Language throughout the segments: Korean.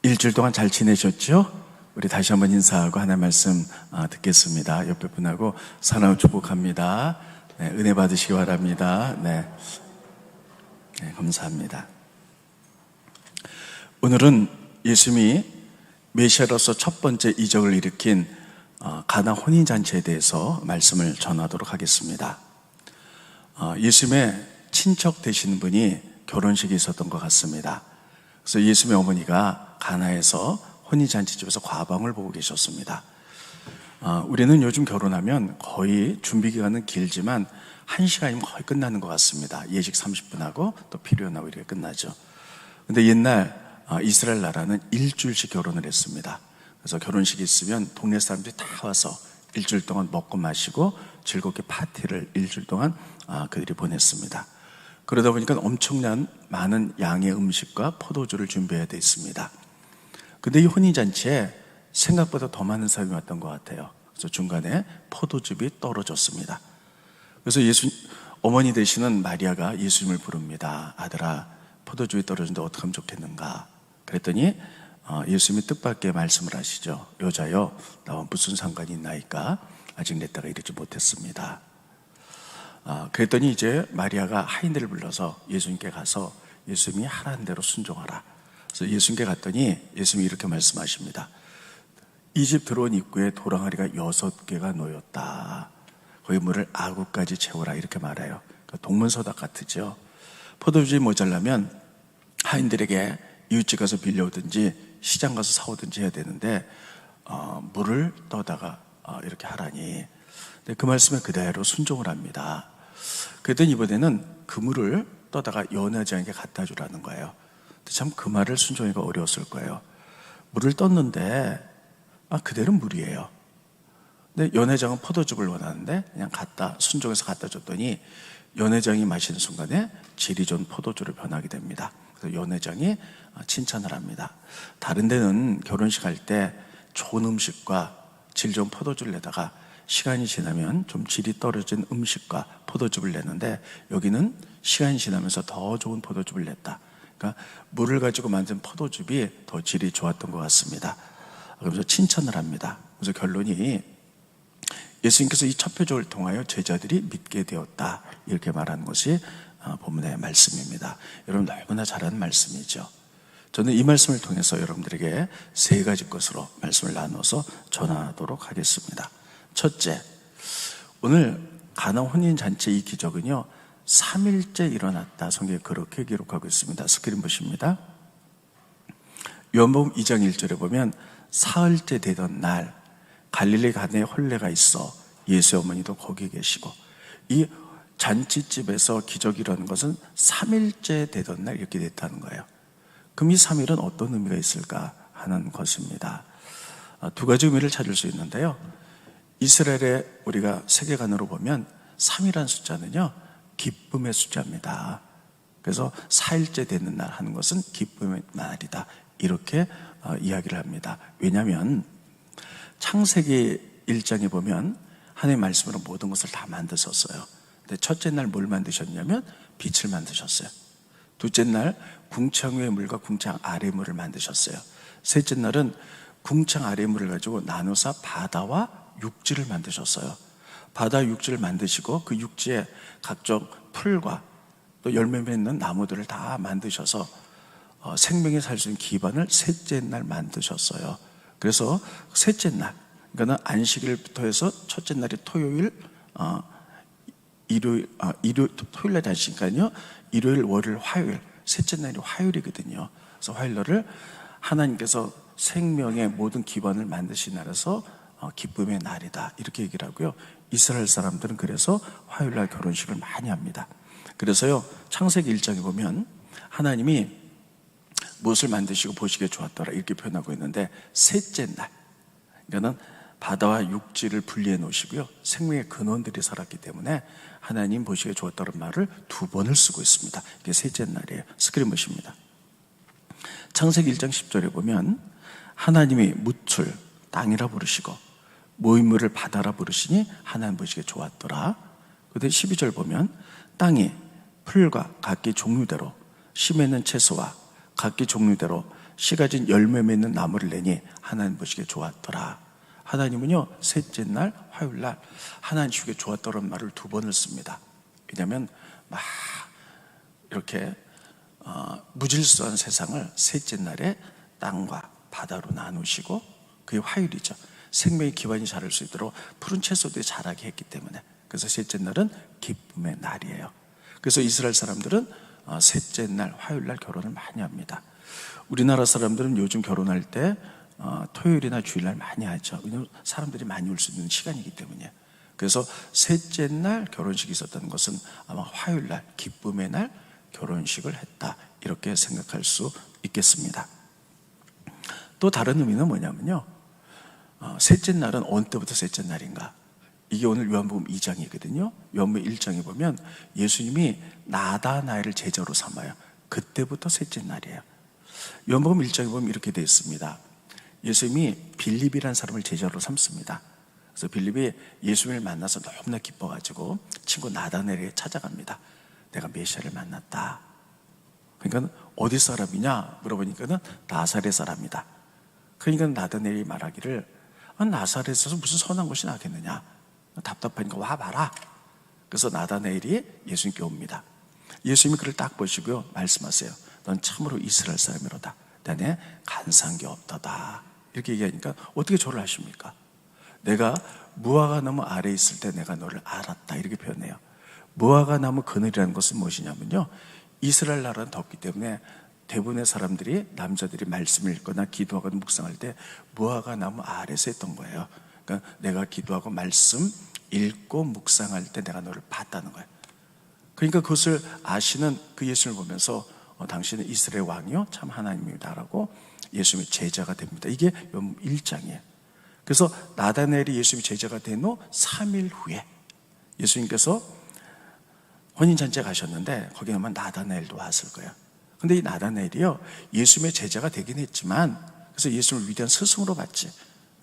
일주일 동안 잘 지내셨죠? 우리 다시 한번 인사하고 하나의 말씀 듣겠습니다. 옆에 분하고 사랑을 축복합니다. 네, 은혜 받으시기 바랍니다. 네, 감사합니다. 오늘은 예수님이 메시아로서 첫 번째 이적을 일으킨 가나 혼인잔치에 대해서 말씀을 전하도록 하겠습니다. 예수님의 친척 되시는 분이 결혼식이 있었던 것 같습니다. 그래서 예수님의 어머니가 가나에서 혼인잔치집에서 과방을 보고 계셨습니다. 우리는 요즘 결혼하면 거의 준비기간은 길지만 1시간이면 거의 끝나는 것 같습니다. 예식 30분 하고 또 필요하고 이렇게 끝나죠. 근데 옛날 이스라엘 나라는 일주일씩 결혼을 했습니다. 그래서 결혼식이 있으면 동네 사람들이 다 와서 일주일 동안 먹고 마시고 즐겁게 파티를 일주일 동안 그들이 보냈습니다. 그러다 보니까 엄청난 많은 양의 음식과 포도주를 준비해야 돼 있습니다. 근데 이 혼인잔치에 생각보다 더 많은 사람이 왔던 것 같아요. 그래서 중간에 포도즙이 떨어졌습니다. 그래서 어머니 되시는 마리아가 예수님을 부릅니다. 아들아, 포도즙이 떨어졌는데 어떻게 하면 좋겠는가? 그랬더니 예수님이 뜻밖의 말씀을 하시죠. 여자여, 나와 무슨 상관이 있나이까? 아직 내 때가 이르지 못했습니다. 그랬더니 이제 마리아가 하인들을 불러서 예수님께 가서 예수님이 하라는 대로 순종하라. 그래서 예수님께 갔더니 예수님이 이렇게 말씀하십니다. 이 집 들어온 입구에 도랑아리가 6개가 놓였다. 거기 물을 아구까지 채우라 이렇게 말해요. 동문서답 같으죠. 포도주이 모자라면 하인들에게 이웃집 가서 빌려오든지 시장 가서 사오든지 해야 되는데 물을 떠다가 이렇게 하라니. 그 말씀에 그대로 순종을 합니다. 그랬더니 이번에는 그 물을 떠다가 연회장에게 갖다 주라는 거예요. 참 그 말을 순종하기가 어려웠을 거예요. 물을 떴는데 그대로 물이에요. 근데 연회장은 포도즙을 원하는데 그냥 순종해서 갖다 줬더니 연회장이 마시는 순간에 질이 좋은 포도주를 변하게 됩니다. 그래서 연회장이 칭찬을 합니다. 다른 데는 결혼식 할 때 좋은 음식과 질 좋은 포도주를 내다가 시간이 지나면 좀 질이 떨어진 음식과 포도즙을 내는데 여기는 시간이 지나면서 더 좋은 포도즙을 냈다. 그러니까 물을 가지고 만든 포도즙이 더 질이 좋았던 것 같습니다. 그래서 칭찬을 합니다. 그래서 결론이 예수님께서 이 첫 표적을 통하여 제자들이 믿게 되었다 이렇게 말하는 것이 본문의 말씀입니다. 여러분 너무나 잘 아는 말씀이죠. 저는 이 말씀을 통해서 여러분들에게 3가지 것으로 말씀을 나눠서 전하도록 하겠습니다. 첫째, 오늘 가나 혼인잔치 이 기적은요 3일째 일어났다. 성경에 그렇게 기록하고 있습니다. 스크린 보십니다. 요한복음 2장 1절에 보면 사흘째 되던 날 갈릴리 가나에 혼례가 있어 예수의 어머니도 거기 계시고, 이 잔치집에서 기적이 일어나는 것은 3일째 되던 날 이렇게 됐다는 거예요. 그럼 이 3일은 어떤 의미가 있을까 하는 것입니다. 2가지 의미를 찾을 수 있는데요. 이스라엘의 우리가 세계관으로 보면 3이라는 숫자는요 기쁨의 숫자입니다. 그래서 4일째 되는 날 하는 것은 기쁨의 날이다 이렇게 이야기를 합니다. 왜냐하면 창세기 1장에 보면 하나님의 말씀으로 모든 것을 다 만드셨어요. 근데 첫째 날 뭘 만드셨냐면 빛을 만드셨어요. 둘째 날 궁창 위의 물과 궁창 아래 물을 만드셨어요. 셋째 날은 궁창 아래 물을 가지고 나누사 바다와 육지를 만드셨어요. 바다 육지를 만드시고 그 육지에 각종 풀과 또 열매 맺는 나무들을 다 만드셔서 생명이 살 수 있는 기반을 셋째 날 만드셨어요. 그래서 셋째 날, 그러니까 안식일부터 해서 첫째 날이 토요일, 토요일 날이 안식일이니까요. 일요일, 월요일, 화요일, 셋째 날이 화요일이거든요. 그래서 화요일 날을 하나님께서 생명의 모든 기반을 만드신 날에서 기쁨의 날이다 이렇게 얘기를 하고요. 이스라엘 사람들은 그래서 화요일 날 결혼식을 많이 합니다. 그래서요 창세기 1장에 보면 하나님이 무엇을 만드시고 보시기에 좋았더라 이렇게 표현하고 있는데 셋째 날, 그러니까 바다와 육지를 분리해 놓으시고요 생명의 근원들이 살았기 때문에 하나님 보시기에 좋았다는 말을 2번을 쓰고 있습니다. 이게 셋째 날이에요. 스크린 보십니다. 창세기 1장 10절에 보면 하나님이 묻을 땅이라 부르시고 모임물을 바다라 부르시니 하나님 보시기에 좋았더라. 그런데 12절 보면 땅이 풀과 각기 종류대로 심에는 채소와 각기 종류대로 씨 가진 열매 맺는 나무를 내니 하나님 보시기에 좋았더라. 하나님은요, 셋째 날 화요일 날 하나님 보시기에 좋았더라는 말을 2번을 씁니다. 왜냐하면 막 이렇게 무질서한 세상을 셋째 날에 땅과 바다로 나누시고, 그게 화요일이죠. 생명의 기반이 자랄 수 있도록 푸른 채소들이 자라게 했기 때문에, 그래서 셋째 날은 기쁨의 날이에요. 그래서 이스라엘 사람들은 셋째 날 화요일 날 결혼을 많이 합니다. 우리나라 사람들은 요즘 결혼할 때 토요일이나 주일날 많이 하죠. 왜냐하면 사람들이 많이 올 수 있는 시간이기 때문에. 그래서 셋째 날 결혼식이 있었던 것은 아마 화요일 날, 기쁨의 날 결혼식을 했다, 이렇게 생각할 수 있겠습니다. 또 다른 의미는 뭐냐면요, 셋째 날은 어느 때부터 셋째 날인가? 이게 오늘 요한복음 2장이거든요. 요한복음 1장에 보면 예수님이 나다나엘을 제자로 삼아요. 그때부터 셋째 날이에요. 요한복음 1장에 보면 이렇게 되어 있습니다. 예수님이 빌립이라는 사람을 제자로 삼습니다. 그래서 빌립이 예수님을 만나서 너무나 기뻐가지고 친구 나다나엘에게 찾아갑니다. 내가 메시아를 만났다. 그러니까 어디 사람이냐 물어보니까는 나사렛 사람이다. 그러니까 나다나엘이 말하기를 나사렛에서 무슨 선한 것이 나겠느냐, 답답하니까 와봐라. 그래서 나다나엘이 예수님께 옵니다. 예수님이 그를 딱 보시고요, 말씀하세요. 넌 참으로 이스라엘 사람이로다. 내 안에 간사한 게 없도다. 이렇게 얘기하니까 어떻게 저를 아십니까? 내가 무화과 나무 아래에 있을 때 내가 너를 알았다, 이렇게 표현해요. 무화과 나무 그늘이라는 것은 무엇이냐면요, 이스라엘 나라는 덥기 때문에 대부분의 사람들이, 남자들이 말씀을 읽거나 기도하거나 묵상할 때 무화과 나무 아래에서 했던 거예요. 그러니까 내가 기도하고 말씀 읽고 묵상할 때 내가 너를 봤다는 거예요. 그러니까 그것을 아시는 그 예수님을 보면서 당신은 이스라엘 왕이요 참 하나님이다라고 예수님의 제자가 됩니다. 이게 1장이에요. 그래서 나다나엘이 예수님의 제자가 된 후 3일 후에 예수님께서 혼인잔치에 가셨는데 거기에 아마 나다나엘도 왔을 거예요. 근데 이 나다나엘이요, 예수님의 제자가 되긴 했지만, 그래서 예수님을 위대한 스승으로 봤지,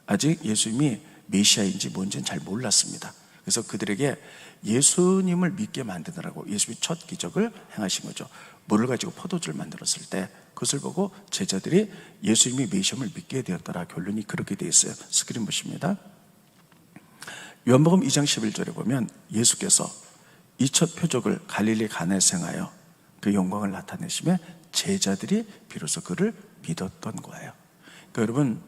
아직 예수님이 메시아인지 뭔지는 잘 몰랐습니다. 그래서 그들에게 예수님을 믿게 만드느라고 예수님이 첫 기적을 행하신 거죠. 물을 가지고 포도주를 만들었을 때 그것을 보고 제자들이 예수님이 메시아를 믿게 되었더라. 결론이 그렇게 되어 있어요. 스크린 보십니다. 요한복음 2장 11절에 보면 예수께서 이 첫 표적을 갈릴리 가나에서 행하여 그 영광을 나타내심에 제자들이 비로소 그를 믿었던 거예요. 그러니까 여러분,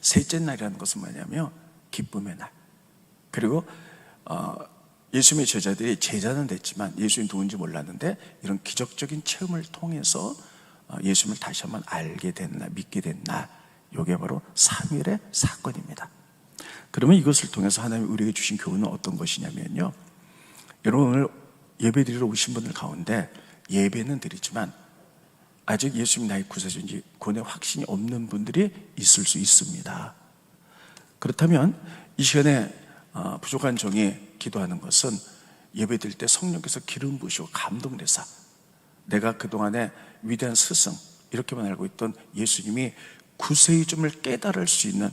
셋째 날이라는 것은 뭐냐면 기쁨의 날. 그리고 예수님의 제자들이 제자는 됐지만 예수님이 누군지 몰랐는데 이런 기적적인 체험을 통해서 예수님을 다시 한번 알게 된 날, 믿게 된 날, 이게 바로 3일의 사건입니다. 그러면 이것을 통해서 하나님이 우리에게 주신 교훈은 어떤 것이냐면요, 여러분 오늘 예배드리러 오신 분들 가운데 예배는 드리지만 아직 예수님 나의 구세주인지 구원의 확신이 없는 분들이 있을 수 있습니다. 그렇다면 이 시간에 부족한 종이 기도하는 것은 예배드릴 때 성령께서 기름 부으시고 감동되사 내가 그동안에 위대한 스승 이렇게만 알고 있던 예수님이 구세의 점을 깨달을 수 있는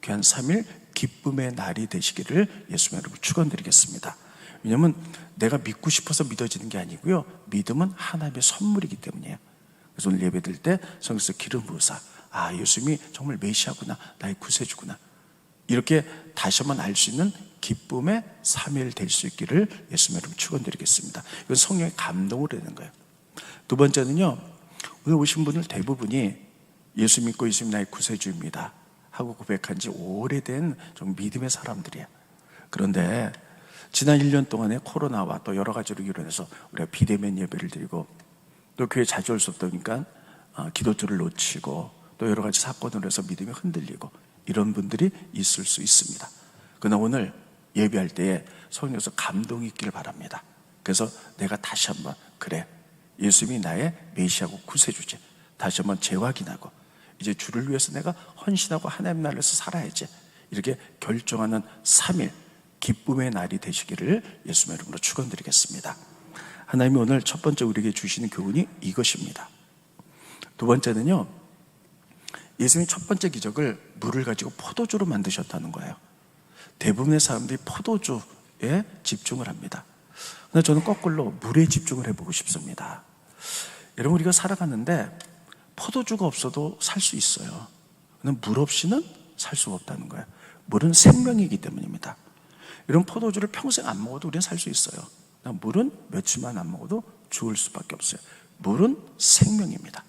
귀한 3일 기쁨의 날이 되시기를 예수님 여러분 축원드리겠습니다. 왜냐하면 내가 믿고 싶어서 믿어지는 게 아니고요, 믿음은 하나님의 선물이기 때문이에요. 그래서 오늘 예배드릴 때 성령께서 기름 부으사 예수님이 정말 메시아구나, 나의 구세주구나, 이렇게 다시 한번 알 수 있는 기쁨의 3일 될 수 있기를 예수님 여러분 축원드리겠습니다. 이건 성령의 감동으로 되는 거예요. 두 번째는요, 오늘 오신 분들 대부분이 예수 믿고 예수님 나의 구세주입니다 하고 고백한 지 오래된 좀 믿음의 사람들이에요. 그런데 지난 1년 동안에 코로나와 또 여러 가지로 이론해서 우리가 비대면 예배를 드리고 또 교회 자주 올 수 없다 보니까 기도줄을 놓치고 또 여러 가지 사건으로 해서 믿음이 흔들리고 이런 분들이 있을 수 있습니다. 그러나 오늘 예배할 때에 성령께서 감동이 있기를 바랍니다. 그래서 내가 다시 한번 그래, 예수님이 나의 메시아고 구세주지, 다시 한번 재확인하고 이제 주를 위해서 내가 헌신하고 하나님 나라에서 살아야지, 이렇게 결정하는 3일 기쁨의 날이 되시기를 예수님의 이름으로 축원드리겠습니다. 하나님이 오늘 첫 번째 우리에게 주시는 교훈이 이것입니다. 두 번째는요, 예수님이 첫 번째 기적을 물을 가지고 포도주로 만드셨다는 거예요. 대부분의 사람들이 포도주에 집중을 합니다. 그런데 저는 거꾸로 물에 집중을 해보고 싶습니다. 여러분, 우리가 살아가는데 포도주가 없어도 살 수 있어요. 근데 물 없이는 살 수가 없다는 거예요. 물은 생명이기 때문입니다. 이런 포도주를 평생 안 먹어도 우리는 살 수 있어요. 물은 며칠만 안 먹어도 죽을 수밖에 없어요. 물은 생명입니다.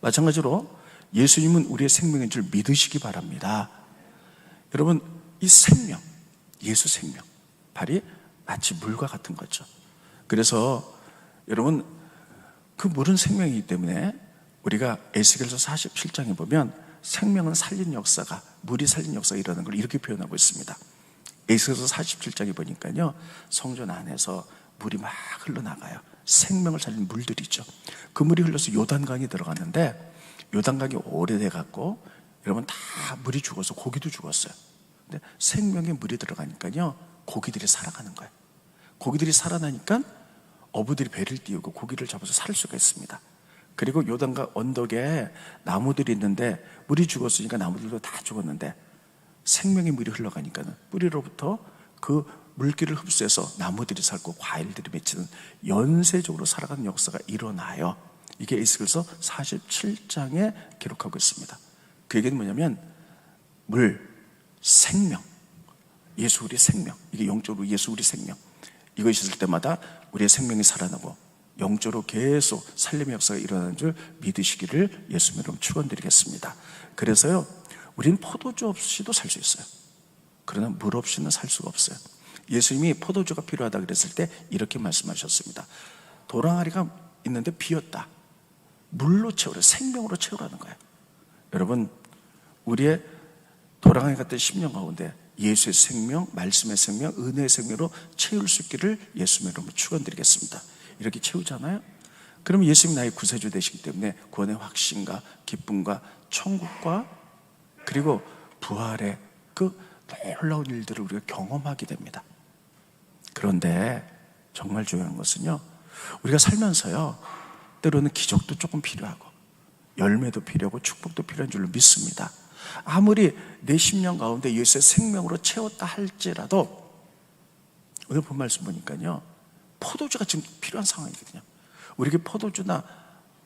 마찬가지로 예수님은 우리의 생명인 줄 믿으시기 바랍니다. 여러분, 이 생명, 예수 생명, 발이 마치 물과 같은 거죠. 그래서 여러분, 그 물은 생명이기 때문에 우리가 에스겔서 47장에 보면 생명은 살린 역사가, 물이 살린 역사가 일어나는 걸 이렇게 표현하고 있습니다. 에스겔서 47장에 보니까요, 성전 안에서 물이 막 흘러나가요. 생명을 살린 물들이죠. 그 물이 흘러서 요단강이 들어갔는데, 요단강이 오래돼 갖고 여러분 다 물이 죽어서 고기도 죽었어요. 근데 생명의 물이 들어가니까요, 고기들이 살아가는 거예요. 고기들이 살아나니까 어부들이 배를 띄우고 고기를 잡아서 살 수가 있습니다. 그리고 요단강 언덕에 나무들이 있는데 물이 죽었으니까 나무들도 다 죽었는데 생명의 물이 흘러가니까 뿌리로부터 그 물기를 흡수해서 나무들이 살고 과일들이 맺히는 연쇄적으로 살아가는 역사가 일어나요. 이게 에스겔서 47장에 기록하고 있습니다. 그 얘기는 뭐냐면 물, 생명, 예수 우리의 생명, 이게 영적으로 예수 우리 생명, 이거 있을 때마다 우리의 생명이 살아나고 영적으로 계속 살림의 역사가 일어나는 줄 믿으시기를 예수님 이름으로 축원드리겠습니다. 그래서요, 우리는 포도주 없이도 살 수 있어요. 그러나 물 없이는 살 수가 없어요. 예수님이 포도주가 필요하다 그랬을 때 이렇게 말씀하셨습니다. 도랑아리가 있는데 비었다. 물로 채우라, 생명으로 채우라는 거예요. 여러분, 우리의 도랑아리 같은 10년 가운데 예수의 생명, 말씀의 생명, 은혜의 생명으로 채울 수 있기를 예수님의 이름으로 축원드리겠습니다. 이렇게 채우잖아요. 그러면 예수님이 나의 구세주 되시기 때문에 구원의 확신과 기쁨과 천국과 그리고 부활의 그 놀라운 일들을 우리가 경험하게 됩니다. 그런데 정말 중요한 것은요, 우리가 살면서요, 때로는 기적도 조금 필요하고 열매도 필요하고 축복도 필요한 줄로 믿습니다. 아무리 내 10년 가운데 예수의 생명으로 채웠다 할지라도 오늘 본 말씀 보니까요, 포도주가 지금 필요한 상황이거든요. 우리에게 포도주나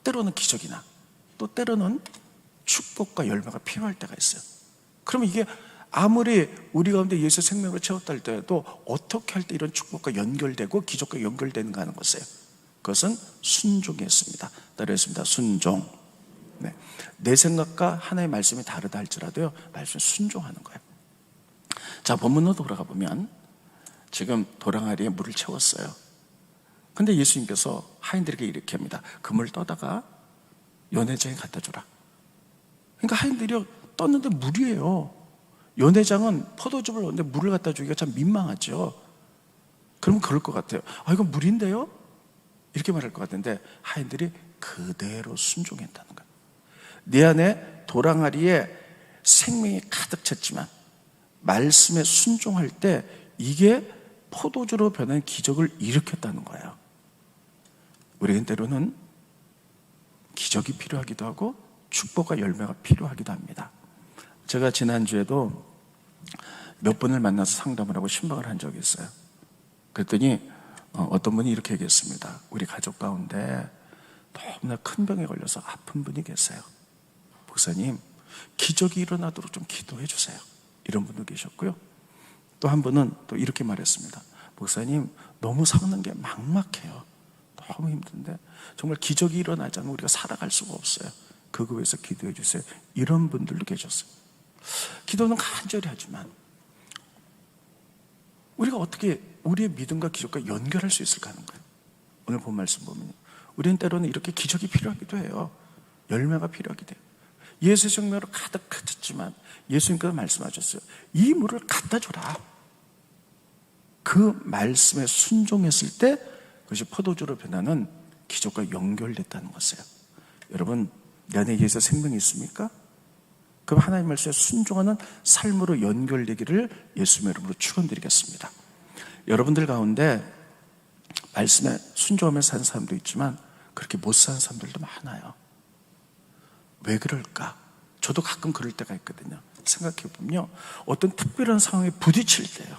때로는 기적이나 또 때로는 축복과 열매가 필요할 때가 있어요. 그러면 이게 아무리 우리 가운데 예수 생명으로 채웠다 할때도 어떻게 할 때 이런 축복과 연결되고 기적과 연결되는가 하는 것이에요. 그것은 순종이었습니다. 따르겠습니다. 순종. 네. 내 생각과 하나의 말씀이 다르다 할지라도요, 말씀에 순종하는 거예요. 자, 본문으로 돌아가 보면 지금 도랑아리에 물을 채웠어요. 근데 예수님께서 하인들에게 이렇게 합니다. 그 물 떠다가 연회장에 갖다 주라. 그러니까 하인들이 떴는데 물이에요. 연회장은 포도즙을 넣는데 물을 갖다 주기가 참 민망하죠. 그러면 그럴 것 같아요. 아, 이건 물인데요? 이렇게 말할 것 같은데 하인들이 그대로 순종했다는 거예요. 내 안에 도랑아리에 생명이 가득 찼지만 말씀에 순종할 때 이게 포도주로 변한 기적을 일으켰다는 거예요. 우리는 때로는 기적이 필요하기도 하고 축복과 열매가 필요하기도 합니다. 제가 지난주에도 몇 분을 만나서 상담을 하고 신방을 한 적이 있어요. 그랬더니 어떤 분이 이렇게 얘기했습니다. 우리 가족 가운데 너무나 큰 병에 걸려서 아픈 분이 계세요. 목사님, 기적이 일어나도록 좀 기도해 주세요. 이런 분도 계셨고요. 또 한 분은 또 이렇게 말했습니다. 목사님, 너무 사는 게 막막해요. 너무 힘든데 정말 기적이 일어나지 않으면 우리가 살아갈 수가 없어요. 그거 위해서 기도해 주세요. 이런 분들도 계셨어요. 기도는 간절히 하지만 우리가 어떻게 우리의 믿음과 기적과 연결할 수 있을까 하는 거예요. 오늘 본 말씀 보면 우리는 때로는 이렇게 기적이 필요하기도 해요. 열매가 필요하기도 해요. 예수의 생명으로 가득 찼지만 예수님께서 말씀하셨어요. 이 물을 갖다 줘라. 그 말씀에 순종했을 때 그것이 포도주로 변하는 기적과 연결됐다는 것이에요. 여러분, 내 안에 예수의 생명이 있습니까? 그럼 하나님 말씀에 순종하는 삶으로 연결되기를 예수님의 이름으로 축원드리겠습니다. 여러분들 가운데 말씀에 순종하면서 사는 사람도 있지만 그렇게 못 사는 사람들도 많아요. 왜 그럴까? 저도 가끔 그럴 때가 있거든요. 생각해보면요, 어떤 특별한 상황에 부딪힐 때요,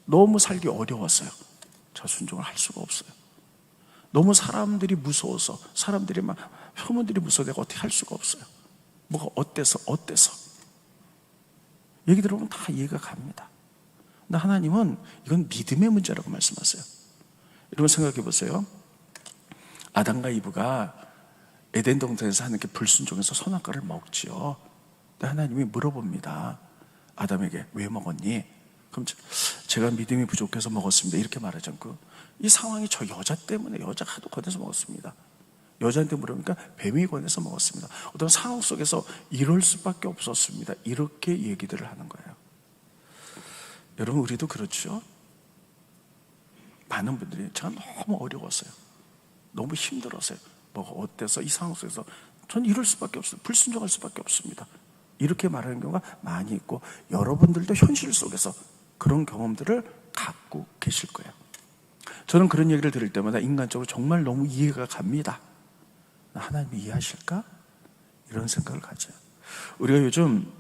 너무 살기 어려웠어요. 저 순종을 할 수가 없어요. 너무 사람들이 무서워서, 사람들이 막 소문들이 무서워 내가 어떻게 할 수가 없어요. 뭐가 어때서 얘기 들어보면 다 이해가 갑니다. 근데 하나님은 이건 믿음의 문제라고 말씀하세요. 여러분 생각해 보세요. 아담과 이브가 에덴 동산에서 하나님께 불순종해서 선악과를 먹지요. 근데 하나님이 물어봅니다. 아담에게 왜 먹었니? 그럼 제가 믿음이 부족해서 먹었습니다. 이렇게 말하지 않고 이 상황이 저 여자 때문에, 여자가 하도 권해서 먹었습니다. 여자한테 물으니까 뱀이 권해서 먹었습니다. 어떤 상황 속에서 이럴 수밖에 없었습니다. 이렇게 얘기들을 하는 거예요. 여러분 우리도 그렇죠? 많은 분들이 제가 너무 어려웠어요. 너무 힘들었어요. 뭐가 어때서 이 상황 속에서 전 이럴 수밖에 없어요. 불순종할 수밖에 없습니다. 이렇게 말하는 경우가 많이 있고 여러분들도 현실 속에서 그런 경험들을 갖고 계실 거예요. 저는 그런 얘기를 들을 때마다 인간적으로 정말 너무 이해가 갑니다. 하나님이 이해하실까? 이런 생각을 가져요. 우리가 요즘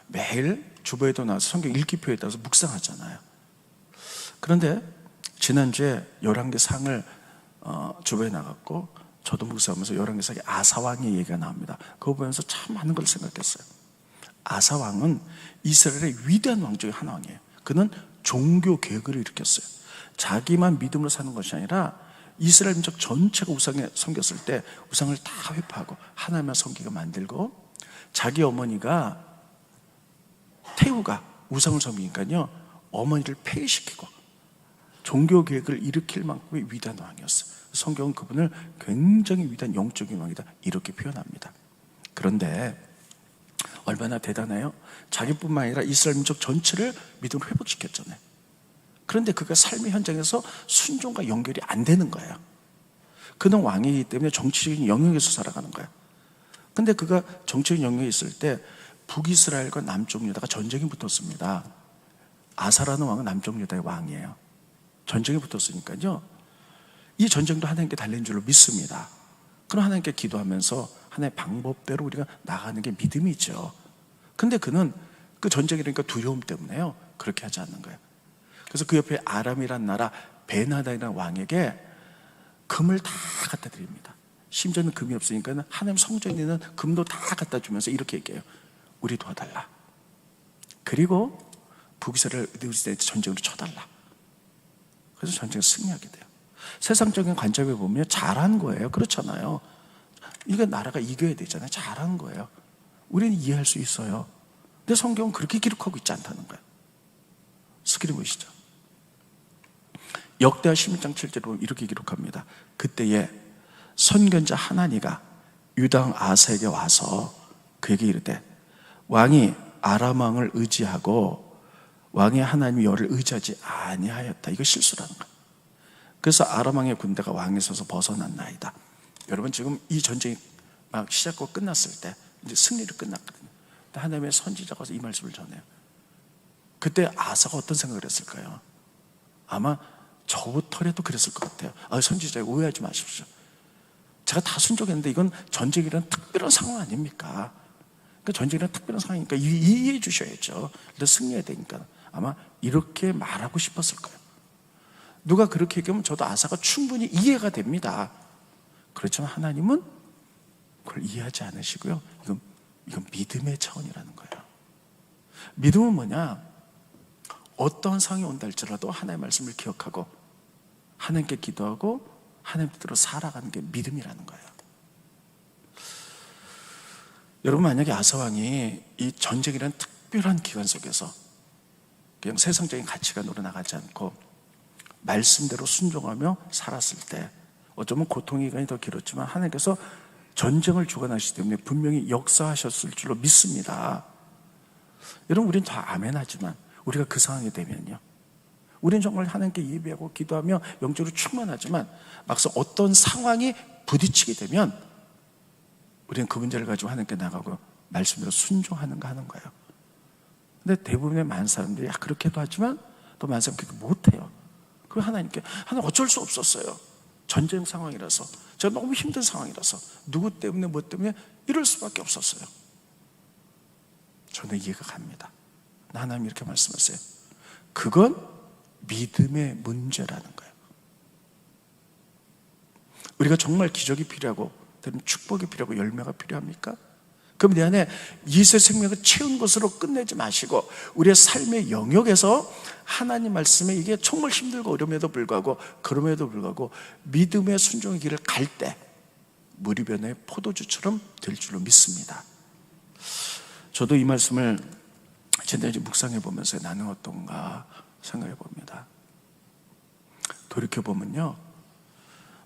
매일 주보에도 나와서 성경 읽기표에 따라서 묵상하잖아요. 그런데 지난주에 열왕기상을 주보에 나갔고 저도 묵상하면서 열왕기상에 아사왕의 얘기가 나옵니다. 그거 보면서 참 많은 걸 생각했어요. 아사왕은 이스라엘의 위대한 왕 중에 한 왕이에요. 그는 종교 개혁을 일으켰어요. 자기만 믿음으로 사는 것이 아니라 이스라엘 민족 전체가 우상에 섬겼을 때 우상을 다 회파하고 하나님만 섬기게 만들고, 자기 어머니가 태우가 우상을 섬기니까요 어머니를 폐위시키고 종교 개혁을 일으킬 만큼의 위대한 왕이었어요. 성경은 그분을 굉장히 위대한 영적인 왕이다 이렇게 표현합니다. 그런데 얼마나 대단해요? 자기뿐만 아니라 이스라엘 민족 전체를 믿음으로 회복시켰잖아요. 그런데 그가 삶의 현장에서 순종과 연결이 안 되는 거예요. 그는 왕이기 때문에 정치적인 영역에서 살아가는 거예요. 근데 그가 정치적인 영역에 있을 때 북이스라엘과 남쪽 유다가 전쟁이 붙었습니다. 아사라는 왕은 남쪽 유다의 왕이에요. 전쟁이 붙었으니까요 이 전쟁도 하나님께 달린 줄로 믿습니다. 그럼 하나님께 기도하면서 하나님의 방법대로 우리가 나가는 게 믿음이죠. 근데 그는 그 전쟁이니까 두려움 때문에요 그렇게 하지 않는 거예요. 그래서 그 옆에 아람이란 나라 베나다이라는 왕에게 금을 다 갖다 드립니다. 심지어는 금이 없으니까 하나님 성전에 있는 금도 다 갖다 주면서 이렇게 얘기해요. 우리 도와달라. 그리고 북이스라엘 전쟁으로 쳐달라. 그래서 전쟁에 승리하게 돼요. 세상적인 관점에 보면 잘한 거예요. 그렇잖아요. 이게 나라가 이겨야 되잖아요. 잘한 거예요. 우리는 이해할 수 있어요. 근데 성경은 그렇게 기록하고 있지 않다는 거예요. 스크린 보이시죠? 역대하 11장 7절에 보면 이렇게 기록합니다. 그때에 선견자 하나니가 유다 왕 아사에게 와서 그에게 이르되 왕이 아람 왕을 의지하고 왕의 하나님의 여를 의지하지 아니하였다. 이거 실수라는 거예요. 그래서 아람 왕의 군대가 왕에 서서 벗어났나이다. 여러분 지금 이 전쟁이 막 시작하고 끝났을 때 이제 승리를 끝났거든요. 근데 하나님의 선지자가 와서 이 말씀을 전해요. 그때 아사가 어떤 생각을 했을까요? 아마 저부터라도 그랬을 것 같아요. 선지자에 오해하지 마십시오. 제가 다 순종했는데 이건 전쟁이라는 특별한 상황 아닙니까? 그러니까 전쟁이라는 특별한 상황이니까 이해해 주셔야죠. 근데 승리해야 되니까 아마 이렇게 말하고 싶었을 거예요. 누가 그렇게 얘기하면 저도 아사가 충분히 이해가 됩니다. 그렇지만 하나님은 그걸 이해하지 않으시고요. 이건 믿음의 차원이라는 거예요. 믿음은 뭐냐? 어떠한 상황이 온다 할지라도 하나님의 말씀을 기억하고 하나님께 기도하고 하나님 뜻대로 살아가는 게 믿음이라는 거예요. 여러분 만약에 아사왕이 이 전쟁이라는 특별한 기간 속에서 그냥 세상적인 가치관으로 나가지 않고 말씀대로 순종하며 살았을 때 어쩌면 고통의 기간이 더 길었지만 하나님께서 전쟁을 주관하시기 때문에 분명히 역사하셨을 줄로 믿습니다. 여러분 우리는 다 아멘하지만 우리가 그 상황이 되면요 우리는 정말 하나님께 예배하고 기도하며 영적으로 충만하지만 막상 어떤 상황이 부딪히게 되면 우리는 그 문제를 가지고 하나님께 나가고 말씀대로 순종하는가 하는 거예요. 근데 대부분의 많은 사람들이 그렇게도 하지만 또 많은 사람들이 그렇게 못해요. 그럼 하나님 어쩔 수 없었어요. 전쟁 상황이라서 제가 너무 힘든 상황이라서 누구 때문에 뭐 때문에 이럴 수밖에 없었어요. 저는 이해가 갑니다. 하나님 이렇게 말씀하세요. 그건 믿음의 문제라는 거예요. 우리가 정말 기적이 필요하고 축복이 필요하고 열매가 필요합니까? 그럼 내 안에 예수의 생명을 채운 것으로 끝내지 마시고 우리의 삶의 영역에서 하나님 말씀에 이게 정말 힘들고 어려움에도 불구하고 그럼에도 불구하고 믿음의 순종의 길을 갈 때 무리변의 포도주처럼 될 줄로 믿습니다. 저도 이 말씀을 지난주에 묵상해 보면서 나는 어떤가 생각해 봅니다. 돌이켜보면요,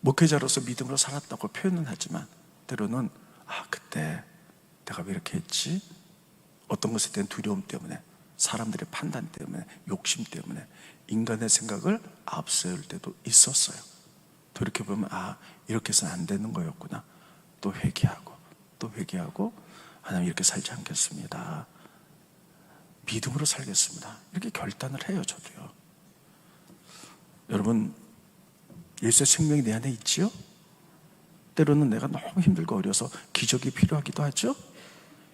목회자로서 믿음으로 살았다고 표현은 하지만 때로는 그때 내가 왜 이렇게 했지? 어떤 것에 대한 두려움 때문에, 사람들의 판단 때문에, 욕심 때문에 인간의 생각을 앞세울 때도 있었어요. 돌이켜보면 이렇게 해서는 안 되는 거였구나. 또 회개하고 하나님 이렇게 살지 않겠습니다. 믿음으로 살겠습니다. 이렇게 결단을 해요. 저도요. 여러분, 예수의 생명이 내 안에 있지요? 때로는 내가 너무 힘들고 어려서 기적이 필요하기도 하죠.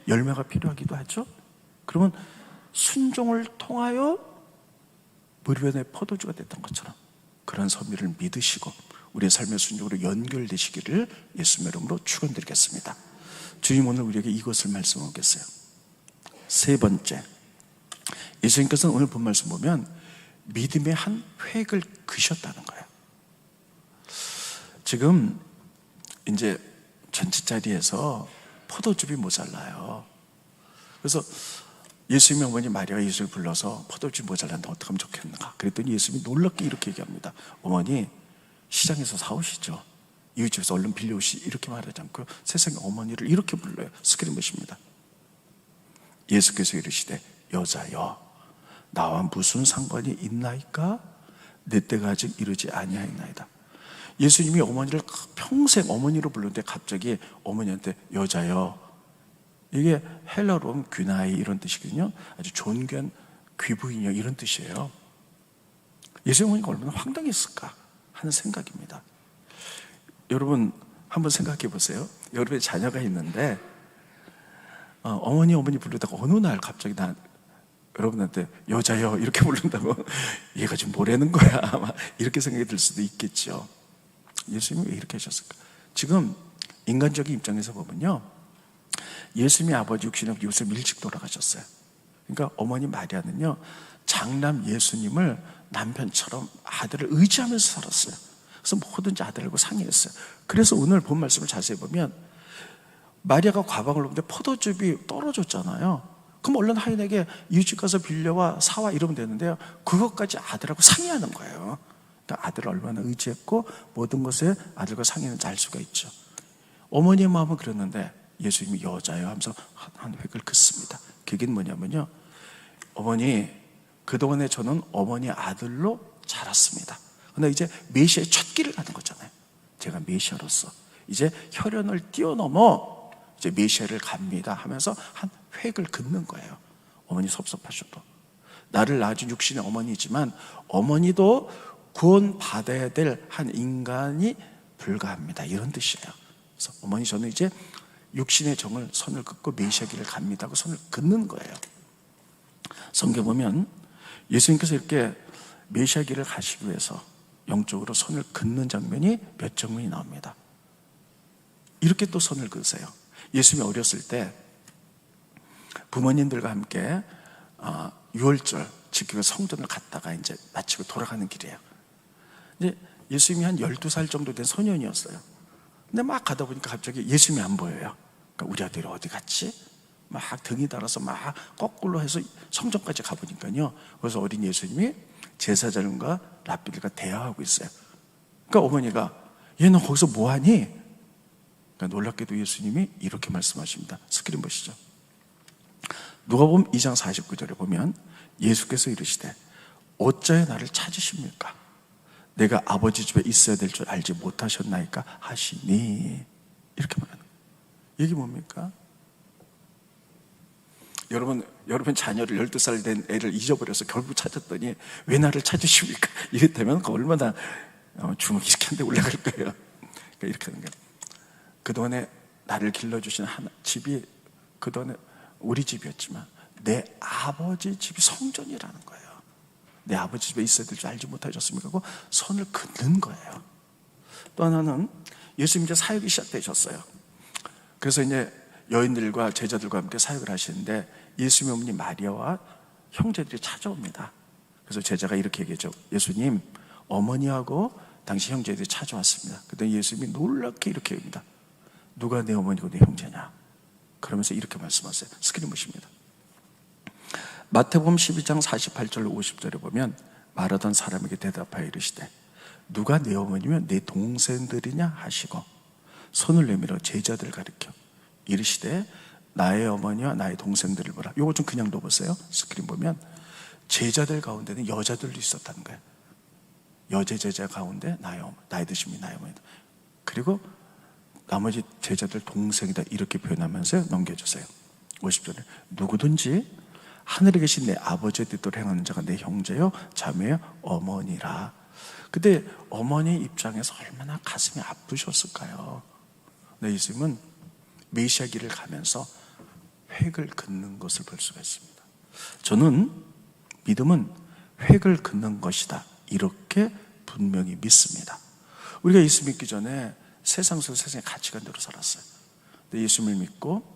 열매가 필요하기도 하죠. 그러면 순종을 통하여 무리변의 포도주가 됐던 것처럼 그런 섭리를 믿으시고 우리의 삶의 순종으로 연결되시기를 예수님의 이름으로 축원드리겠습니다. 주님, 오늘 우리에게 이것을 말씀하겠어요. 세 번째, 예수님께서는 오늘 본 말씀 보면 믿음의 한 획을 그셨다는 거예요. 지금 이제 잔치자리에서 포도즙이 모자라요. 그래서 예수님의 어머니 마리아가 예수를 불러서 포도즙이 모자란다, 어떻게 하면 좋겠는가 그랬더니 예수님이 놀랍게 이렇게 얘기합니다. 어머니, 시장에서 사오시죠. 이웃집에서 얼른 빌려오시, 이렇게 말하지 않고요, 세상의 어머니를 이렇게 불러요. 스크린 보십니다. 예수께서 이르시되 여자여, 나와 무슨 상관이 있나이까? 내 때가 아직 이르지 아니하였나이다. 예수님이 어머니를 평생 어머니로 부르는데 갑자기 어머니한테 여자여, 이게 헬라로 하면 귀나이 이런 뜻이거든요. 아주 존귀한 귀부인이요 이런 뜻이에요. 예수 어머니가 얼마나 황당했을까 하는 생각입니다. 여러분 한번 생각해 보세요. 여러분의 자녀가 있는데 어머니 부르다가 어느 날 갑자기 여러분한테 여자여 이렇게 부른다고 얘가 지금 뭐라는 거야 아마 이렇게 생각이 들 수도 있겠죠. 예수님이 왜 이렇게 하셨을까? 지금 인간적인 입장에서 보면요, 예수님의 아버지 육신의 요셉 일찍 돌아가셨어요. 그러니까 어머니 마리아는요, 장남 예수님을 남편처럼 아들을 의지하면서 살았어요. 그래서 뭐든지 아들하고 상의했어요. 그래서 오늘 본 말씀을 자세히 보면 마리아가 과방을 놓는데 포도즙이 떨어졌잖아요. 그럼 얼른 하인에게 이웃집 가서 빌려와 사와 이러면 되는데요, 그것까지 아들하고 상의하는 거예요. 그러니까 아들을 얼마나 의지했고 모든 것에 아들과 상의는지 알 수가 있죠. 어머니의 마음은 그랬는데 예수님이 여자요 하면서 한 획을 긋습니다. 그게 뭐냐면요, 어머니, 그동안에 저는 어머니 아들로 자랐습니다. 근데 이제 메시아의 첫 길을 가는 거잖아요. 제가 메시아로서 이제 혈연을 뛰어넘어 이제 메시아를 갑니다 하면서 한 획을 긋는 거예요. 어머니 섭섭하셔도 나를 낳아준 육신의 어머니지만 어머니도 구원 받아야 될 한 인간이 불과합니다, 이런 뜻이에요. 그래서 어머니, 저는 이제 육신의 정을 선을 긋고 메시아 길을 갑니다 하고 선을 긋는 거예요. 성경 보면 예수님께서 이렇게 메시아 길을 가시기 위해서 영적으로 선을 긋는 장면이 몇 장면이 나옵니다. 이렇게 또 선을 그으세요. 예수님이 어렸을 때 부모님들과 함께 6월절 지키고 성전을 갔다가 이제 마치고 돌아가는 길이에요. 이제 예수님이 한 12살 정도 된 소년이었어요. 근데 막 가다 보니까 갑자기 예수님이 안 보여요. 그러니까 우리 아들이 어디 갔지? 막 등이 달아서 막 거꾸로 해서 성전까지 가보니까요, 그래서 어린 예수님이 제사장과 랍비들과 대화하고 있어요. 그러니까 어머니가 얘는 거기서 뭐하니? 그러니까 놀랍게도 예수님이 이렇게 말씀하십니다. 스크린 보시죠. 누가복음 2장 49절에 보면 예수께서 이르시되 어찌하여 나를 찾으십니까? 내가 아버지 집에 있어야 될 줄 알지 못하셨나이까 하시니, 이렇게 말하는 거예요. 이게 뭡니까? 여러분 자녀를 12살 된 애를 잊어버려서 결국 찾았더니 왜 나를 찾으십니까? 이랬다면 얼마나 주먹이 이렇게 한 대 올라갈 거예요. 그러니까 이렇게 하는 거예요. 그동안에 나를 길러주신 집이 그동안에 우리 집이었지만 내 아버지 집이 성전이라는 거예요. 내 아버지 집에 있어야 될 줄 알지 못하셨습니까? 하고 선을 긋는 거예요. 또 하나는 예수님 이제 사역이 시작되셨어요. 그래서 이제 여인들과 제자들과 함께 사역을 하시는데 예수님 어머니 마리아와 형제들이 찾아옵니다. 그래서 제자가 이렇게 얘기했죠. 예수님, 어머니하고 당시 형제들이 찾아왔습니다. 그때 예수님이 놀랍게 이렇게 얘기합니다. 누가 내 어머니고 내 형제냐? 그러면서 이렇게 말씀하세요. 스크린 보십니다. 마태복음 12장 48절 50절에 보면 말하던 사람에게 대답하여 이르시되 누가 내 어머니면 내 동생들이냐 하시고 손을 내밀어 제자들 가리켜 이르시되 나의 어머니와 나의 동생들을 보라. 요거 좀 그냥 넣어보세요. 스크린 보면 제자들 가운데는 여자들도 있었다는 거예요. 여제 제자 가운데 나의 드심이 나의 어머니다. 그리고 나머지 제자들 동생이다 이렇게 표현하면서 넘겨주세요. 50절에 누구든지 하늘에 계신 내 아버지의 뜻대로 행하는 자가 내 형제요 자매요 어머니라. 근데 어머니 입장에서 얼마나 가슴이 아프셨을까요? 네, 예수님은 메시아 길을 가면서 획을 긋는 것을 볼 수가 있습니다. 저는 믿음은 획을 긋는 것이다 이렇게 분명히 믿습니다. 우리가 예수 믿기 전에 세상 속 세상의 가치관대로 살았어요. 근데 예수님을 믿고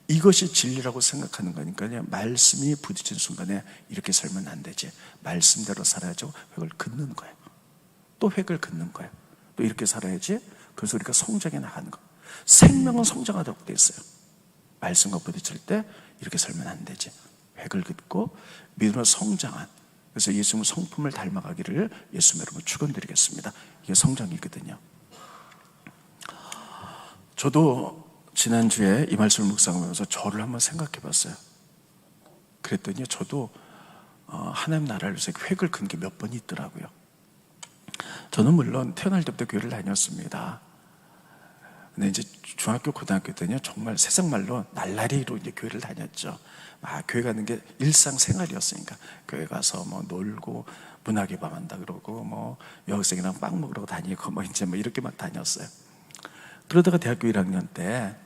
이것이 진리라고 생각하는 거니까요, 말씀이 부딪힌 순간에 이렇게 살면 안 되지, 말씀대로 살아야죠. 획을 긋는 거예요. 또 획을 긋는 거예요. 또 이렇게 살아야지. 그래서 우리가 성장해 나가는 거. 생명은 성장하도록 돼 있어요. 말씀과 부딪힐 때 이렇게 살면 안 되지. 획을 긋고 믿음으로 성장한, 그래서 예수님의 성품을 닮아가기를 예수님 여러분 축원드리겠습니다. 이게 성장이거든요. 저도 지난주에 이 말씀을 묵상하면서 저를 한번 생각해 봤어요. 그랬더니 저도 하나님 나라를 위해서 획을 긋는 게 몇 번 있더라고요. 저는 물론 태어날 때부터 교회를 다녔습니다. 근데 이제 중학교, 고등학교 때는요, 정말 세상 말로 날라리로 이제 교회를 다녔죠. 교회 가는 게 일상생활이었으니까 교회 가서 뭐 놀고 문화개 밤 한다 그러고 뭐 여학생이랑 빵 먹으러 다니고 뭐 이제 뭐 이렇게 막 다녔어요. 그러다가 대학교 1학년 때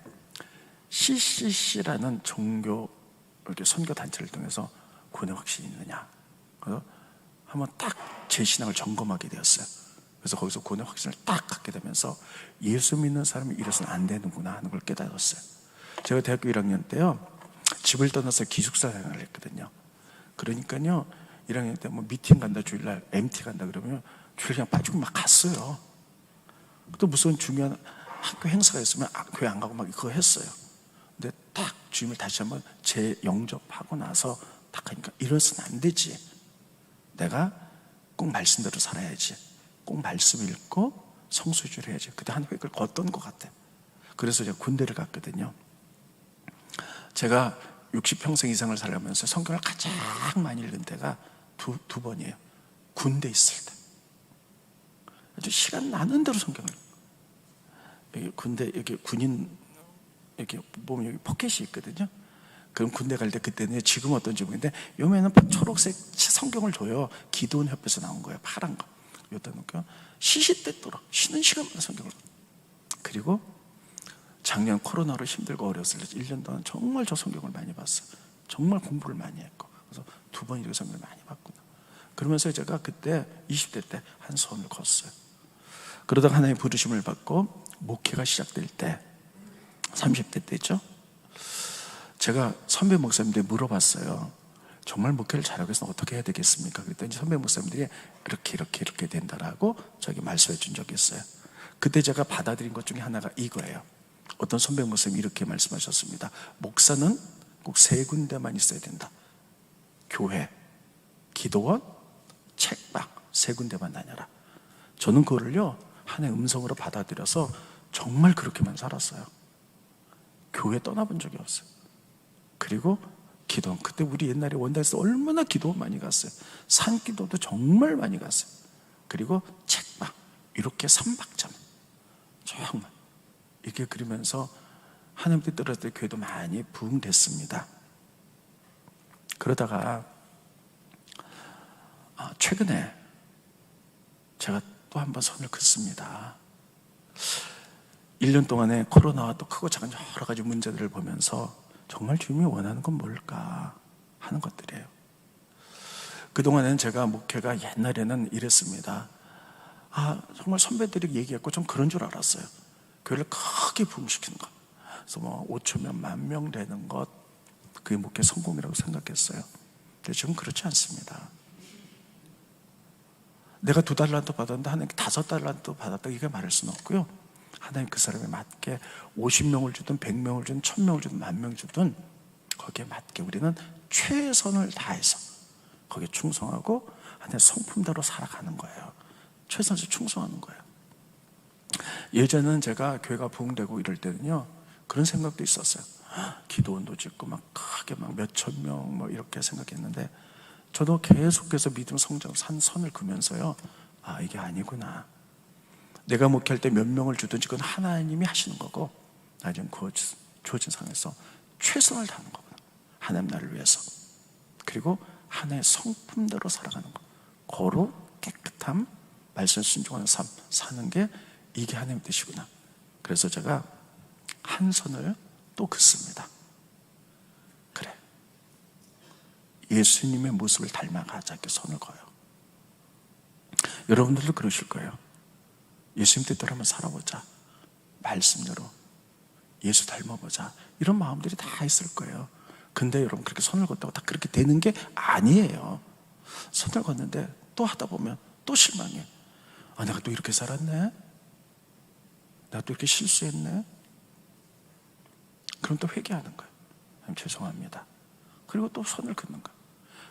CCC라는 종교 이렇게 선교 단체를 통해서 구원의 확신이 있느냐, 그래서 한번 딱 제 신앙을 점검하게 되었어요. 그래서 거기서 구원의 확신을 딱 갖게 되면서 예수 믿는 사람이 이래서는 안 되는구나 하는 걸 깨달았어요. 제가 대학교 1학년 때요, 집을 떠나서 기숙사 생활을 했거든요. 그러니까요 1학년 때 뭐 미팅 간다, 주일날 MT 간다 그러면 주일 그냥 빠지고 막 갔어요. 또 무슨 중요한 학교 행사가 있으면 교회 안 가고 막 그거 했어요. 근데 딱 주임을 다시 한번 재영접하고 나서 딱 하니까 이래서는 안 되지, 내가 꼭 말씀대로 살아야지, 꼭 말씀 읽고 성수주를 해야지. 그때 한 획을 걷던 것 같아요. 그래서 제가 군대를 갔거든요. 제가 60평생 이상을 살아가면서 성경을 가장 많이 읽은 때가 두 번이에요. 군대 있을 때 아주 시간 나는 대로 성경을, 여기 군대, 여기 군인 이렇게 보면 여기 포켓이 있거든요. 그럼 군대 갈 때 그때는 지금 어떤지 모르겠는데 요면은 초록색 성경을 줘요. 기도원 협회에서 나온 거예요. 파란 거. 요다 놓고 시시때도록 쉬는 시간마다 성경을. 그리고 작년 코로나로 힘들고 어려웠을 때 1년 동안 정말 저 성경을 많이 봤어요. 정말 공부를 많이 했고, 그래서 2번 이렇게 성경을 많이 봤구나. 그러면서 제가 그때 20대 때 한 손을 걷었어요. 그러다가 하나님의 부르심을 받고 목회가 시작될 때 30대 때죠. 제가 선배 목사님들이 물어봤어요. 정말 목회를 잘하기 위해서는 어떻게 해야 되겠습니까? 그랬더니 선배 목사님들이 이렇게 된다라고 저에게 말씀해 준 적이 있어요. 그때 제가 받아들인 것 중에 하나가 이거예요. 어떤 선배 목사님이 이렇게 말씀하셨습니다. 목사는 꼭 3군데만 있어야 된다. 교회, 기도원, 책방 3군데만 다녀라. 저는 그거를요 하나의 음성으로 받아들여서 정말 그렇게만 살았어요. 교회 떠나본 적이 없어요. 그리고 기도원, 그때 우리 옛날에 원단에서 얼마나 기도 많이 갔어요. 산기도도 정말 많이 갔어요. 그리고 책방, 이렇게 3박자만 정말 이렇게 그리면서 하나님 뜻대로 때 교회도 많이 부흥됐습니다. 그러다가 최근에 제가 또 한 번 선을 긋습니다. 1년 동안에 코로나와 또 크고 작은 여러 가지 문제들을 보면서 정말 주님이 원하는 건 뭘까 하는 것들이에요. 그동안에는 제가 목회가 옛날에는 이랬습니다. 정말 선배들이 얘기했고 좀 그런 줄 알았어요. 교회를 크게 부흥시키는 것. 그래서 뭐 5천 명, 10,000명 되는 것, 그게 목회 성공이라고 생각했어요. 근데 지금 그렇지 않습니다. 내가 2달란트 받았는데 하나님 5달란트 받았다, 이게 말할 수는 없고요. 하나님 그 사람에 맞게 50명을 주든 100명을 주든 1000명을 주든 10,000명 주든 거기에 맞게 우리는 최선을 다해서 거기에 충성하고 하나님의 성품대로 살아가는 거예요. 최선을 충성하는 거예요. 예전에는 제가 교회가 부흥되고 이럴 때는요, 그런 생각도 있었어요. 기도원도 짓고 막 크게 막 몇천 명 뭐 이렇게 생각했는데, 저도 계속해서 믿음 성장 산 선을 그면서요, 아, 이게 아니구나. 내가 목회할 때 몇 명을 주든지 그건 하나님이 하시는 거고, 나 지금 주어진 상황에서 최선을 다하는 거구나. 하나님 나를 위해서. 그리고 하나의 성품대로 살아가는 거. 고로 깨끗함, 말씀 순종하는 삶 사는 게 이게 하나님 뜻이구나. 그래서 제가 한 선을 또 긋습니다. 그래, 예수님의 모습을 닮아가자, 이렇게 선을 그어요. 여러분들도 그러실 거예요. 예수님 뜻대로 한번 살아보자, 말씀대로 예수 닮아보자, 이런 마음들이 다 있을 거예요. 근데 여러분, 그렇게 선을 걷다고 다 그렇게 되는 게 아니에요. 선을 걷는데 또 하다 보면 또 실망해. 아, 내가 또 이렇게 살았네, 내가 또 이렇게 실수했네. 그럼 또 회개하는 거예요. 죄송합니다. 그리고 또 선을 긋는 거예요.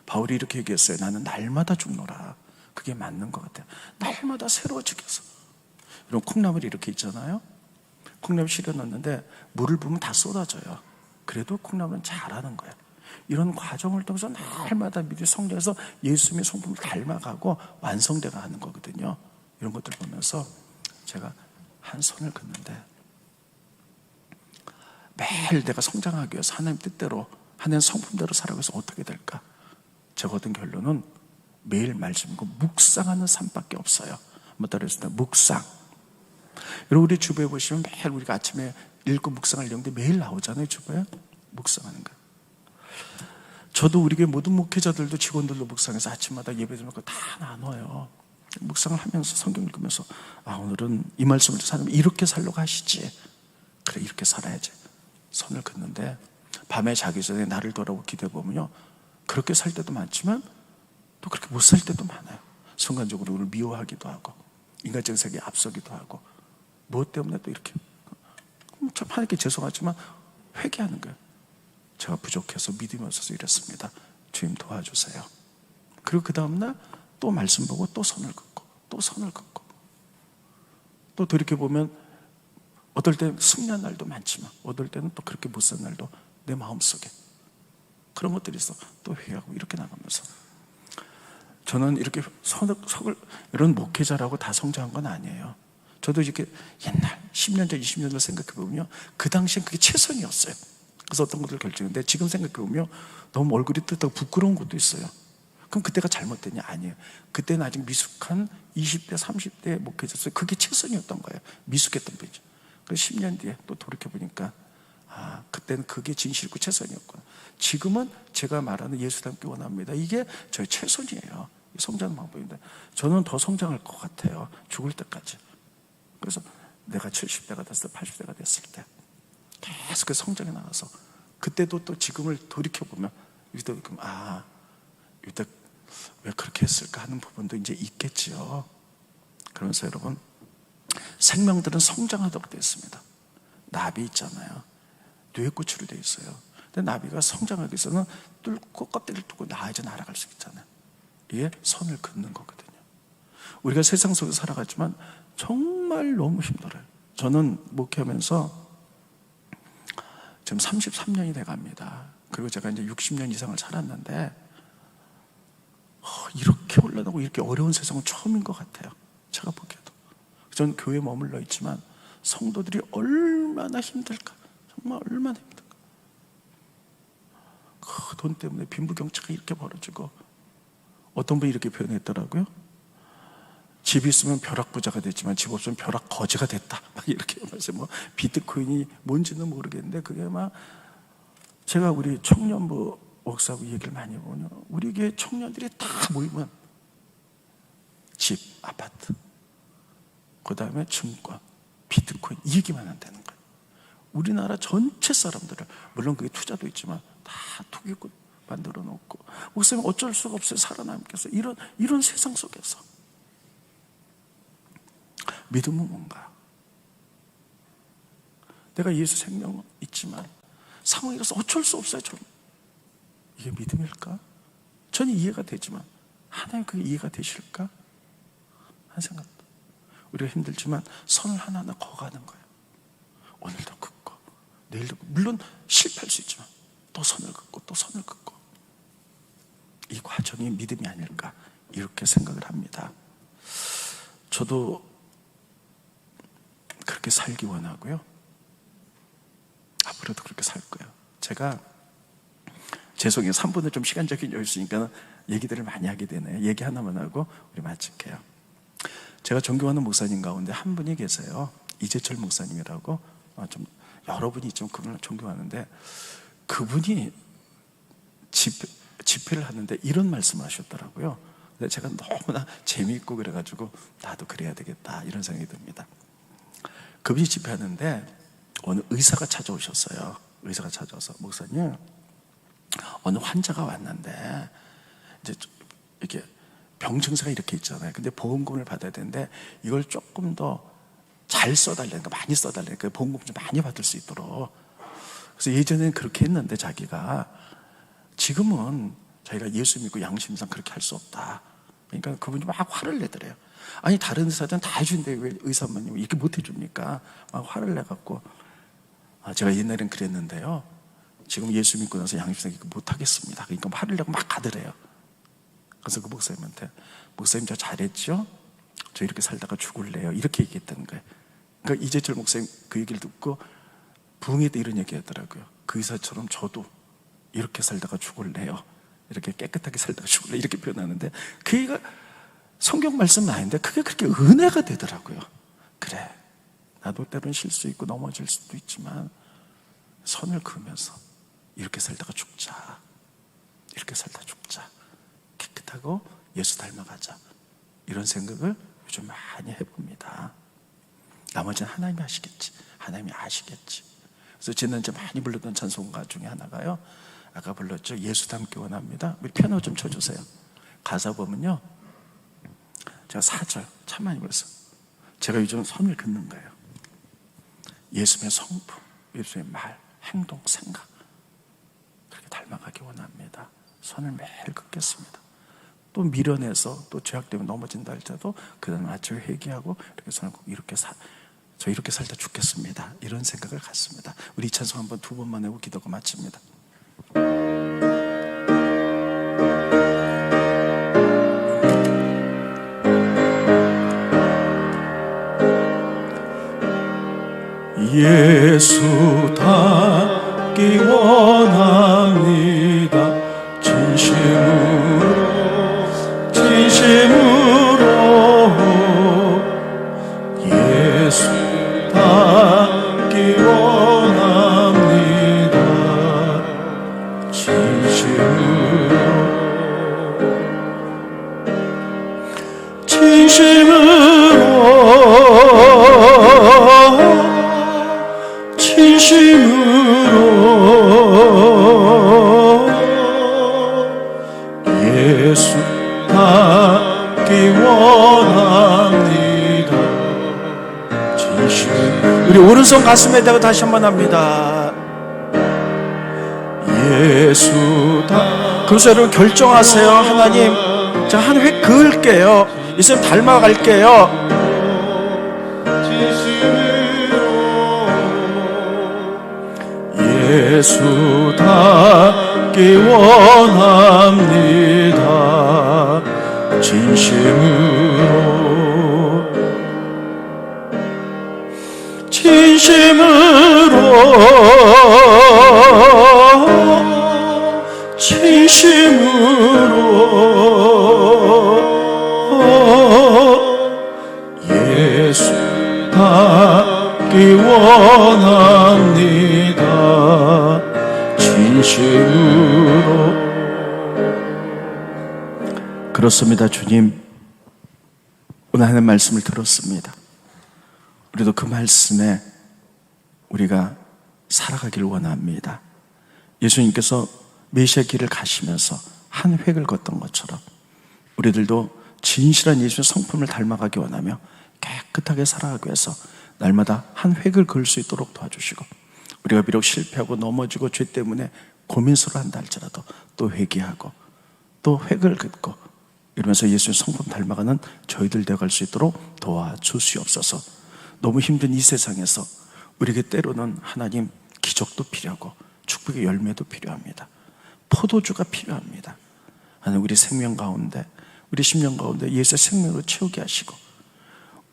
바울이 이렇게 얘기했어요. 나는 날마다 죽노라. 그게 맞는 것 같아요. 날마다 새로워지겠어. 이런 콩나물이 이렇게 있잖아요. 콩나물 실어 넣는데 물을 부으면 다 쏟아져요. 그래도 콩나물은 자라는 거예요. 이런 과정을 통해서 날마다 믿음이 성장해서 예수님의 성품을 닮아가고 완성되어 가는 거거든요. 이런 것들 보면서 제가 한 손을 긋는데, 매일 내가 성장하기 위해서 하나님 뜻대로, 하나님 성품대로 살아가서 어떻게 될까? 제가 얻은 결론은 매일 말씀이고 묵상하는 삶밖에 없어요. 뭐 따라했을 때 묵상. 여러분, 우리 주부에 보시면 매일 우리가 아침에 읽고 묵상할 내용들이 매일 나오잖아요. 주부에 묵상하는 거. 저도 우리 교회 모든 목회자들도 직원들도 묵상해서 아침마다 예배드리면 다 나눠요. 묵상을 하면서 성경 읽으면서, 아, 오늘은 이 말씀을 사람이 이렇게 살려고 하시지. 그래, 이렇게 살아야지. 선을 긋는데 밤에 자기 전에 나를 돌아보고 기도해보면요, 그렇게 살 때도 많지만 또 그렇게 못 살 때도 많아요. 순간적으로 우리를 미워하기도 하고 인간적인 세계에 앞서기도 하고, 무엇 때문에 또 이렇게 참 하나님께 죄송하지만 회개하는 거예요. 제가 부족해서 믿음이 없어서 이랬습니다. 주님 도와주세요. 그리고 그 다음날 또 말씀 보고 또 선을 긋고 또 선을 긋고, 또 돌이켜보면 어떨 때 승리한 날도 많지만 어떨 때는 또 그렇게 못 산 날도 내 마음속에 그런 것들이 있어. 또 회개하고 이렇게 나가면서, 저는 이렇게 이런 목회자라고 다 성장한 건 아니에요. 저도 이렇게 옛날 10년 전 20년 전 생각해보면요, 그 당시엔 그게 최선이었어요. 그래서 어떤 것들을 결정했는데 지금 생각해보면 너무 얼굴이 뜨뜻하고 부끄러운 것도 있어요. 그럼 그때가 잘못됐냐? 아니에요. 그때는 아직 미숙한 20대 30대 목회자였어요. 그게 최선이었던 거예요. 미숙했던 거죠. 그래서 10년 뒤에 또 돌이켜보니까, 아, 그때는 그게 진실이고 최선이었구나. 지금은 제가 말하는 예수 닮기 원합니다, 이게 저의 최선이에요. 성장 방법인데 저는 더 성장할 것 같아요. 죽을 때까지. 그래서 내가 70대가 됐을 때, 80대가 됐을 때 계속 성장해 나가서, 그때도 또 지금을 돌이켜보면 아, 이때 왜 그렇게 했을까 하는 부분도 이제 있겠지요. 그러면서 여러분, 생명들은 성장하도록 되어 있습니다. 나비 있잖아요. 뇌에 구출이 되어 있어요. 근데 나비가 성장하기 위해서는 뚫고 껍데기를 뚫고 나아져 날아갈 수 있잖아요. 이게 선을 긋는 거거든요. 우리가 세상 속에서 살아가지만 정말 너무 힘들어요. 저는 목회하면서 지금 33년이 돼갑니다. 그리고 제가 이제 60년 이상을 살았는데, 이렇게 올라가고 이렇게 어려운 세상은 처음인 것 같아요. 제가 보기에도. 저는 교회에 머물러 있지만 성도들이 얼마나 힘들까, 정말 얼마나 힘들까. 그 돈 때문에 빈부경차가 이렇게 벌어지고, 어떤 분이 이렇게 표현했더라고요. 집 있으면 벼락부자가 됐지만 집 없으면 벼락거지가 됐다, 막 이렇게 하면서, 뭐 비트코인이 뭔지는 모르겠는데, 그게 막, 제가 우리 청년부 목사하고 얘기를 많이 해보면 우리 교회 청년들이 다 모이면 집, 아파트, 그 다음에 증권, 비트코인 이기만 안 되는 거예요. 우리나라 전체 사람들을, 물론 그게 투자도 있지만 다 투기꾼 만들어 놓고, 목사님 어쩔 수가 없어요. 살아남겠어요. 이런 세상 속에서 믿음은 뭔가? 내가 예수 생명은 있지만 상황이라서 어쩔 수 없어요. 저는 이게 믿음일까? 저는 이해가 되지만 하나님 그게 이해가 되실까? 한 생각. 우리가 힘들지만 선을 하나하나 거가는 거예요. 오늘도 긋고 내일도 긋고, 물론 실패할 수 있지만 또 선을 긋고 또 선을 긋고, 이 과정이 믿음이 아닐까 이렇게 생각을 합니다. 저도 그렇게 살기 원하고요. 앞으로도 그렇게 살 거예요. 제가 죄송해요. 3분은 좀 시간적인 여유 있으니까 얘기들을 많이 하게 되네요. 얘기 하나만 하고 우리 마칠게요. 제가 존경하는 목사님 가운데 한 분이 계세요. 이재철 목사님이라고, 좀 여러분이 좀 그분을 존경하는데, 그분이 집회를 하는데 이런 말씀을 하셨더라고요. 근데 제가 너무나 재미있고 그래가지고 나도 그래야 되겠다 이런 생각이 듭니다. 그분이 집회하는데 어느 의사가 찾아오셨어요. 의사가 찾아와서, 목사님, 어느 환자가 왔는데 이제 이렇게 병 증세가 이렇게 있잖아요. 근데 보험금을 받아야 되는데 이걸 조금 더 잘 써달라니까, 많이 써달라니까, 보험금 좀 많이 받을 수 있도록. 그래서 예전에는 그렇게 했는데 자기가, 지금은 자기가 예수 믿고 양심상 그렇게 할 수 없다. 그러니까 그분이 막 화를 내더래요. 아니 다른 의사들은 다 해주는데 왜 의사만님 이렇게 못 해줍니까? 막 화를 내갖고, 제가 옛날엔 그랬는데요, 지금 예수 믿고 나서 양심상 이거 못 하겠습니다. 그러니까 화를 내고 막 가더래요. 그래서 그 목사님한테, 목사님 저 잘했죠? 저 이렇게 살다가 죽을래요. 이렇게 얘기했다는 거예요. 그러니까 이재철 목사님 그 얘기를 듣고 부흥회 때 이런 얘기 하더라고요. 그 의사처럼 저도 이렇게 살다가 죽을래요. 이렇게 깨끗하게 살다가 죽을래요. 이렇게 표현하는데, 그게 성경 말씀은 아닌데 그게 그렇게 은혜가 되더라고요. 그래, 나도 때로는 실수 있고 넘어질 수도 있지만 선을 그으면서 이렇게 살다가 죽자. 이렇게 살다 죽자. 깨끗하고 예수 닮아가자. 이런 생각을 요즘 많이 해봅니다. 나머지는 하나님이 하시겠지. 하나님이 아시겠지. 그래서 지난주에 많이 불렀던 찬송가 중에 하나가요, 아까 불렀죠, 예수 닮기 원합니다. 우리 피아노 좀 쳐주세요. 가사 보면요, 제가 4절 참 많이 불렀어요. 제가 요즘 선을 긋는 거예요. 예수님의 성품, 예수님의 말, 행동, 생각, 그렇게 닮아가기 원합니다. 선을 매일 긋겠습니다. 또 미련해서 또 죄악 때문에 넘어진다 할지라도 그다음 아침에 회개하고 이렇게 선을 긋고, 저 이렇게 살다 죽겠습니다. 이런 생각을 갖습니다. 우리 이 찬송 한번 2번만 하고 기도가 마칩니다. 예수 닮기 원합니다. 진심으로 예수 닮기 원합니다. 진심으로 예수 닮기 원합니다. 진심. 우리 오른손 가슴에 대고 다시 한번 합니다. 예수 그래서 여러분 결정하세요. 하나님, 자, 한 획 그을게요. 예수님 닮아갈게요. 예수 닮기 원합니다. 진심으로 예수 닮기 원합니다. 진심으로. 그렇습니다. 주님, 오늘 하는 말씀을 들었습니다. 우리도 그 말씀에 우리가 살아가기를 원합니다. 예수님께서 메시아 길을 가시면서 한 획을 걷던 것처럼 우리들도 진실한 예수의 성품을 닮아가기 원하며 깨끗하게 살아가기 위해서 날마다 한 획을 그을 수 있도록 도와주시고, 우리가 비록 실패하고 넘어지고 죄 때문에 고민스러워 한다 할지라도 또 회개하고 또 획을 긋고 이러면서 예수의 성품 닮아가는 저희들 되어갈 수 있도록 도와주시옵소서. 너무 힘든 이 세상에서 우리에게 때로는 하나님 기적도 필요하고 축복의 열매도 필요합니다. 포도주가 필요합니다. 하나님, 우리 생명 가운데, 우리 심령 가운데 예수의 생명으로 채우게 하시고,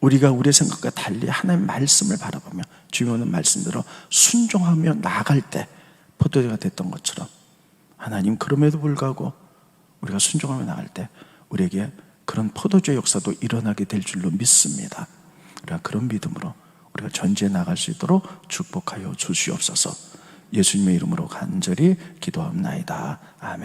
우리가 우리의 생각과 달리 하나님의 말씀을 바라보며 주님의 말씀대로 순종하며 나아갈 때 포도주가 됐던 것처럼, 하나님 그럼에도 불구하고 우리가 순종하며 나아갈 때 우리에게 그런 포도주의 역사도 일어나게 될 줄로 믿습니다. 우리가 그런 믿음으로 우리가 전지에 나갈 수 있도록 축복하여 주시옵소서. 예수님의 이름으로 간절히 기도합나이다. 아멘.